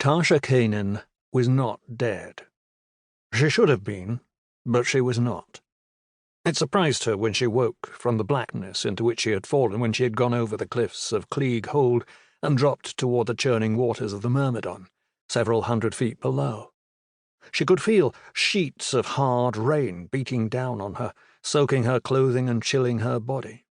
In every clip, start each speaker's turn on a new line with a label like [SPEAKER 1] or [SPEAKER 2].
[SPEAKER 1] Tasha Kanin was not dead. She should have been, but she was not. It surprised her when she woke from the blackness into which she had fallen when she had gone over the cliffs of Cleague Hold and dropped toward the churning waters of the Myrmidon, several 100 feet below. She could feel sheets of hard rain beating down on her, soaking her clothing and chilling her body.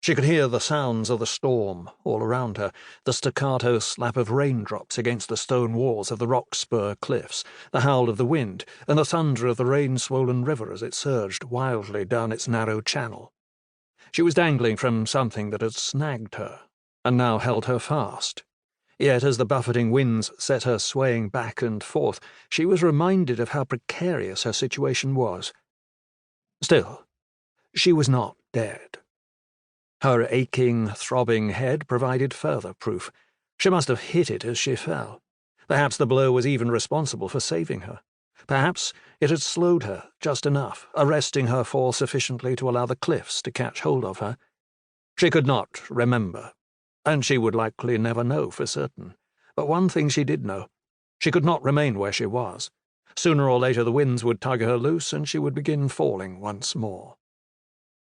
[SPEAKER 1] She could hear the sounds of the storm all around her, the staccato slap of raindrops against the stone walls of the rock spur cliffs, the howl of the wind, and the thunder of the rain-swollen river as it surged wildly down its narrow channel. She was dangling from something that had snagged her, and now held her fast. Yet as the buffeting winds set her swaying back and forth, she was reminded of how precarious her situation was. Still, she was not dead. Her aching, throbbing head provided further proof. She must have hit it as she fell. Perhaps the blow was even responsible for saving her. Perhaps it had slowed her just enough, arresting her fall sufficiently to allow the cliffs to catch hold of her. She could not remember, and she would likely never know for certain. But one thing she did know. She could not remain where she was. Sooner or later the winds would tug her loose, and she would begin falling once more.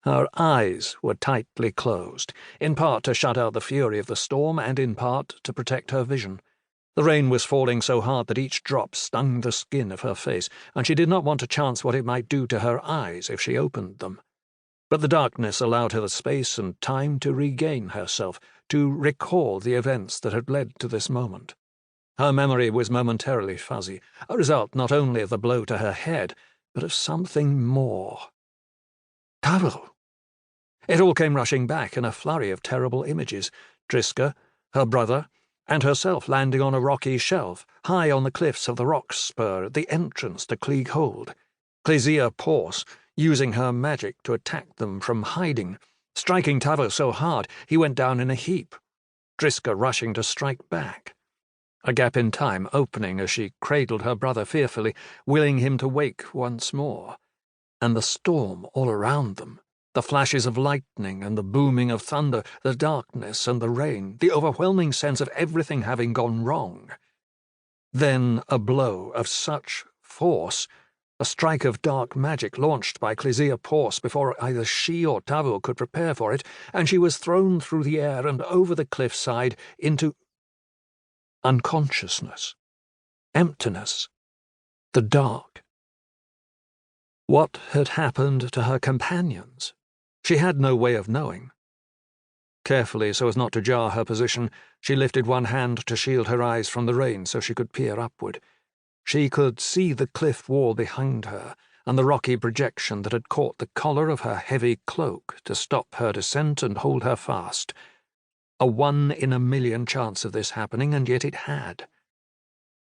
[SPEAKER 1] Her eyes were tightly closed, in part to shut out the fury of the storm and in part to protect her vision. The rain was falling so hard that each drop stung the skin of her face, and she did not want to chance what it might do to her eyes if she opened them. But the darkness allowed her the space and time to regain herself, to recall the events that had led to this moment. Her memory was momentarily fuzzy, a result not only of the blow to her head, but of something more. Tavo! It all came rushing back in a flurry of terrible images. Driska, her brother, and herself landing on a rocky shelf, high on the cliffs of the rock spur at the entrance to Cleague Hold. Clysea Porce, using her magic to attack them from hiding, striking Tavo so hard he went down in a heap. Driska rushing to strike back. A gap in time opening as she cradled her brother fearfully, willing him to wake once more. And the storm all around them. The flashes of lightning and the booming of thunder, the darkness and the rain, the overwhelming sense of everything having gone wrong. Then a blow of such force, a strike of dark magic launched by Clysea Porce before either she or Tavo could prepare for it, and she was thrown through the air and over the cliffside into unconsciousness, emptiness, the dark. What had happened to her companions? She had no way of knowing. Carefully, so as not to jar her position, she lifted one hand to shield her eyes from the rain so she could peer upward. She could see the cliff wall behind her and the rocky projection that had caught the collar of her heavy cloak to stop her descent and hold her fast. A 1 in a million chance of this happening, and yet it had.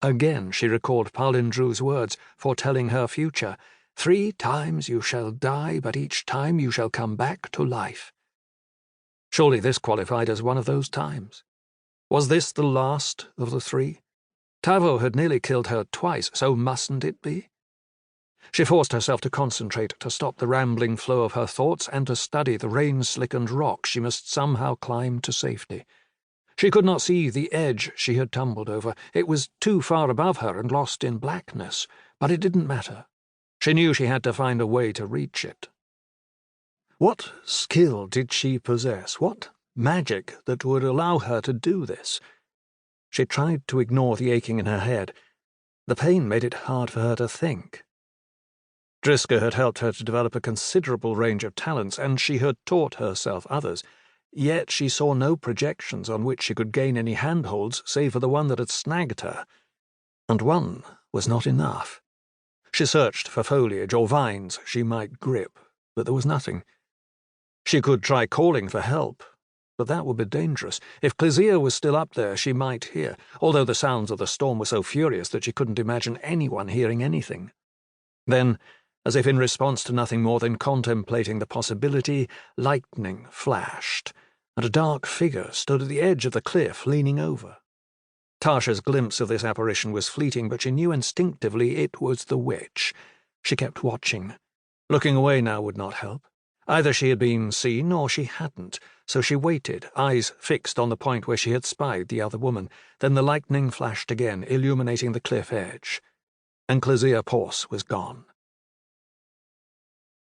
[SPEAKER 1] Again she recalled Palindru's words foretelling her future. 3 times you shall die, but each time you shall come back to life. Surely this qualified as one of those times. Was this the last of the 3? Tavo had nearly killed her twice, so mustn't it be? She forced herself to concentrate, to stop the rambling flow of her thoughts, and to study the rain-slickened rock she must somehow climb to safety. She could not see the edge she had tumbled over. It was too far above her and lost in blackness, but it didn't matter. She knew she had to find a way to reach it. What skill did she possess? What magic that would allow her to do this? She tried to ignore the aching in her head. The pain made it hard for her to think. Driska had helped her to develop a considerable range of talents, and she had taught herself others. Yet she saw no projections on which she could gain any handholds save for the one that had snagged her. And one was not enough. She searched for foliage or vines she might grip, but there was nothing. She could try calling for help, but that would be dangerous. If Clysea was still up there, she might hear, although the sounds of the storm were so furious that she couldn't imagine anyone hearing anything. Then, as if in response to nothing more than contemplating the possibility, lightning flashed, and a dark figure stood at the edge of the cliff, leaning over. Tasha's glimpse of this apparition was fleeting, but she knew instinctively it was the witch. She kept watching. Looking away now would not help. Either she had been seen or she hadn't, so she waited, eyes fixed on the point where she had spied the other woman. Then the lightning flashed again, illuminating the cliff edge. And Closea Porce was gone.